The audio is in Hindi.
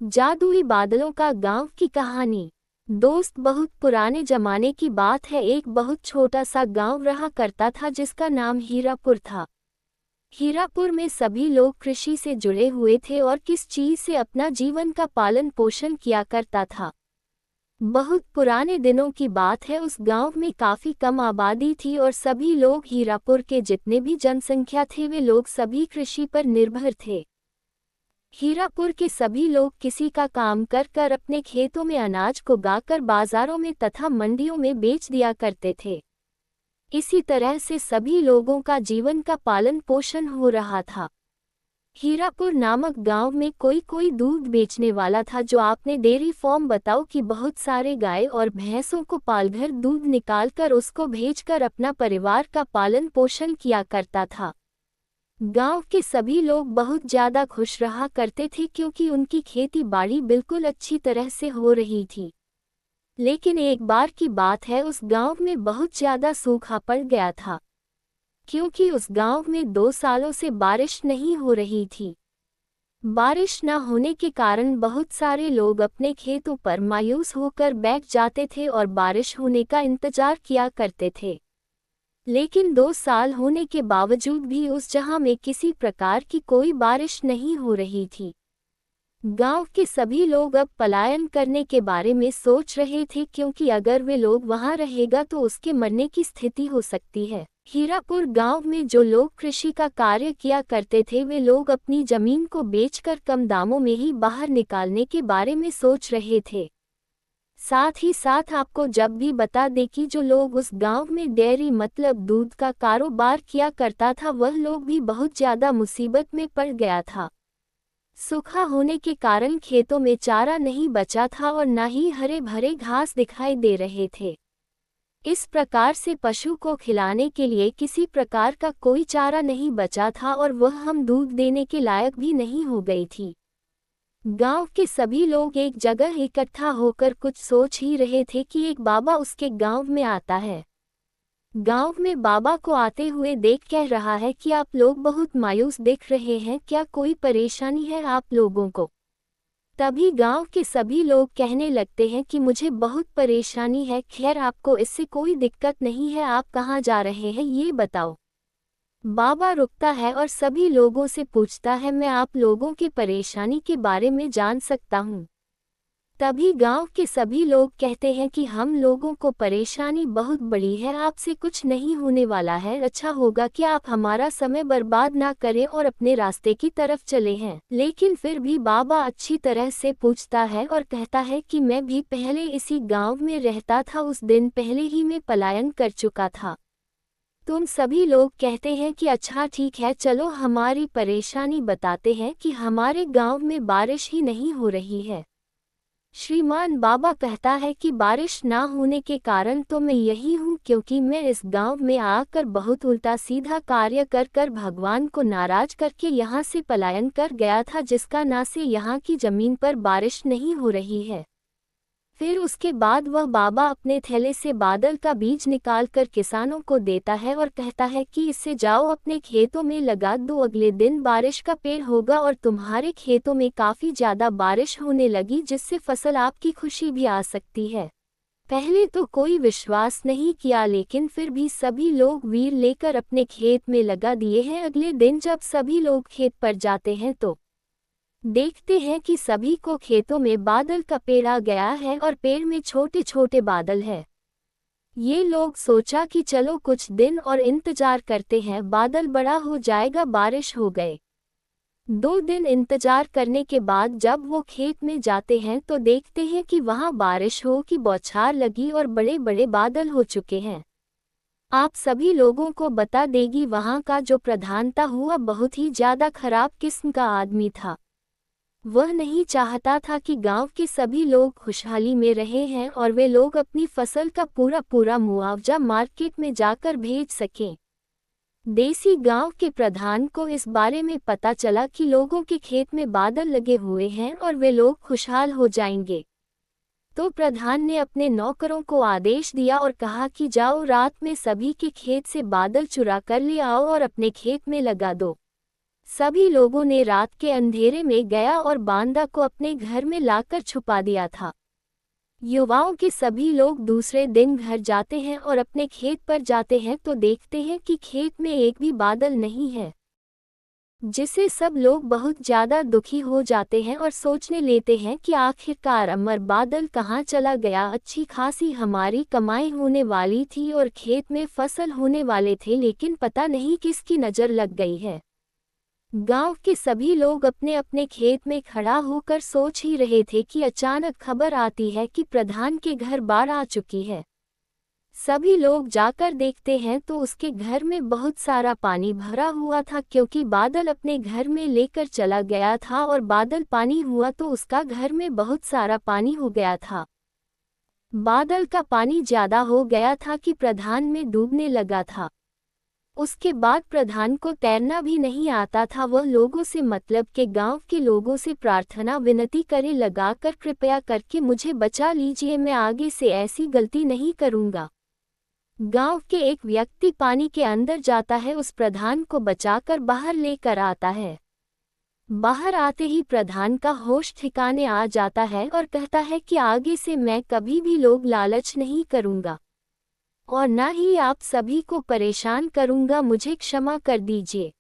जादुई बादलों का गांव की कहानी। दोस्त, बहुत पुराने जमाने की बात है। एक बहुत छोटा सा गांव रहा करता था जिसका नाम हीरापुर था। हीरापुर में सभी लोग कृषि से जुड़े हुए थे और किस चीज से अपना जीवन का पालन पोषण किया करता था। बहुत पुराने दिनों की बात है। उस गांव में काफी कम आबादी थी और सभी लोग, हीरापुर के जितने भी जनसंख्या थे, वे लोग सभी कृषि पर निर्भर थे। हीरापुर के सभी लोग किसी का काम कर कर अपने खेतों में अनाज को गाकर बाजारों में तथा मंडियों में बेच दिया करते थे। इसी तरह से सभी लोगों का जीवन का पालन पोषण हो रहा था। हीरापुर नामक गांव में कोई कोई दूध बेचने वाला था जो आपने डेयरी फार्म बताओ कि बहुत सारे गाय और भैंसों को पालकर दूध निकालकर उसको भेजकर अपना परिवार का पालन पोषण किया करता था। गांव के सभी लोग बहुत ज्यादा खुश रहा करते थे क्योंकि उनकी खेती बाड़ी बिल्कुल अच्छी तरह से हो रही थी। लेकिन एक बार की बात है, उस गांव में बहुत ज्यादा सूखा पड़ गया था क्योंकि उस गांव में 2 सालों से बारिश नहीं हो रही थी। बारिश न होने के कारण बहुत सारे लोग अपने खेतों पर मायूस होकर बैठ जाते थे और बारिश होने का इंतजार किया करते थे। लेकिन 2 साल होने के बावजूद भी उस जहां में किसी प्रकार की कोई बारिश नहीं हो रही थी। गांव के सभी लोग अब पलायन करने के बारे में सोच रहे थे क्योंकि अगर वे लोग वहां रहेगा तो उसके मरने की स्थिति हो सकती है। हीरापुर गांव में जो लोग कृषि का कार्य किया करते थे, वे लोग अपनी जमीन को बेचकर कम दामों में ही बाहर निकालने के बारे में सोच रहे थे। साथ ही साथ आपको जब भी बता दें कि जो लोग उस गांव में डेयरी मतलब दूध का कारोबार किया करता था, वह लोग भी बहुत ज्यादा मुसीबत में पड़ गया था। सूखा होने के कारण खेतों में चारा नहीं बचा था और न ही हरे भरे घास दिखाई दे रहे थे। इस प्रकार से पशु को खिलाने के लिए किसी प्रकार का कोई चारा नहीं बचा था और वह हम दूध देने के लायक भी नहीं हो गई थी। गांव के सभी लोग एक जगह इकट्ठा होकर कुछ सोच ही रहे थे कि एक बाबा उसके गांव में आता है। गांव में बाबा को आते हुए देख कह रहा है कि आप लोग बहुत मायूस दिख रहे हैं, क्या कोई परेशानी है आप लोगों को? तभी गांव के सभी लोग कहने लगते हैं कि मुझे बहुत परेशानी है। खैर, आपको इससे कोई दिक्कत नहीं है, आप कहाँ जा रहे हैं ये बताओ। बाबा रुकता है और सभी लोगों से पूछता है, मैं आप लोगों की परेशानी के बारे में जान सकता हूँ? तभी गांव के सभी लोग कहते हैं कि हम लोगों को परेशानी बहुत बड़ी है, आपसे कुछ नहीं होने वाला है। अच्छा होगा कि आप हमारा समय बर्बाद ना करें और अपने रास्ते की तरफ चले हैं। लेकिन फिर भी बाबा अच्छी तरह से पूछता है और कहता है कि मैं भी पहले इसी गाँव में रहता था, उस दिन पहले ही मैं पलायन कर चुका था। तुम सभी लोग कहते हैं कि अच्छा ठीक है, चलो हमारी परेशानी बताते हैं कि हमारे गांव में बारिश ही नहीं हो रही है। श्रीमान बाबा कहता है कि बारिश ना होने के कारण तो मैं यही हूँ क्योंकि मैं इस गांव में आकर बहुत उल्टा सीधा कार्य कर कर भगवान को नाराज करके यहाँ से पलायन कर गया था, जिसका ना से यहाँ की जमीन पर बारिश नहीं हो रही है। फिर उसके बाद वह बाबा अपने थैले से बादल का बीज निकालकर किसानों को देता है और कहता है कि इससे जाओ अपने खेतों में लगा दो, अगले दिन बारिश का पेड़ होगा और तुम्हारे खेतों में काफ़ी ज़्यादा बारिश होने लगी, जिससे फसल आपकी खुशी भी आ सकती है। पहले तो कोई विश्वास नहीं किया, लेकिन फिर भी सभी लोग वीर लेकर अपने खेत में लगा दिए हैं। अगले दिन जब सभी लोग खेत पर जाते हैं तो देखते हैं कि सभी को खेतों में बादल का पेड़ आ गया है और पेड़ में छोटे छोटे बादल हैं। ये लोग सोचा कि चलो कुछ दिन और इंतजार करते हैं, बादल बड़ा हो जाएगा, बारिश हो गए। 2 दिन इंतजार करने के बाद जब वो खेत में जाते हैं तो देखते हैं कि वहाँ बारिश हो की बौछार लगी और बड़े बड़े बादल हो चुके हैं। आप सभी लोगों को बता देगी, वहाँ का जो प्रधानता हुआ बहुत ही ज़्यादा खराब किस्म का आदमी था। वह नहीं चाहता था कि गांव के सभी लोग खुशहाली में रहे हैं और वे लोग अपनी फसल का पूरा पूरा मुआवजा मार्केट में जाकर भेज सकें। देसी गांव के प्रधान को इस बारे में पता चला कि लोगों के खेत में बादल लगे हुए हैं और वे लोग खुशहाल हो जाएंगे। तो प्रधान ने अपने नौकरों को आदेश दिया और कहा कि जाओ, रात में सभी के खेत से बादल चुरा कर ले आओ और अपने खेत में लगा दो। सभी लोगों ने रात के अंधेरे में गया और बांदा को अपने घर में लाकर छुपा दिया था। युवाओं के सभी लोग दूसरे दिन घर जाते हैं और अपने खेत पर जाते हैं तो देखते हैं कि खेत में एक भी बादल नहीं है, जिससे सब लोग बहुत ज्यादा दुखी हो जाते हैं और सोचने लेते हैं कि आखिरकार अमर बादल कहाँ चला गया। अच्छी खासी हमारी कमाई होने वाली थी और खेत में फसल होने वाले थे, लेकिन पता नहीं किसकी नज़र लग गई है। गांव के सभी लोग अपने अपने खेत में खड़ा होकर सोच ही रहे थे कि अचानक खबर आती है कि प्रधान के घर बाढ़ आ चुकी है। सभी लोग जाकर देखते हैं तो उसके घर में बहुत सारा पानी भरा हुआ था, क्योंकि बादल अपने घर में लेकर चला गया था और बादल पानी हुआ तो उसका घर में बहुत सारा पानी हो गया था। बादल का पानी ज्यादा हो गया था कि प्रधान में डूबने लगा था। उसके बाद प्रधान को तैरना भी नहीं आता था। वह लोगों से मतलब के गांव के लोगों से प्रार्थना विनती करे लगाकर, कृपया करके मुझे बचा लीजिए, मैं आगे से ऐसी गलती नहीं करूंगा। गांव के एक व्यक्ति पानी के अंदर जाता है, उस प्रधान को बचाकर बाहर लेकर आता है। बाहर आते ही प्रधान का होश ठिकाने आ जाता है और कहता है कि आगे से मैं कभी भी लोग लालच नहीं करूंगा और न ही आप सभी को परेशान करूंगा, मुझे क्षमा कर दीजिए।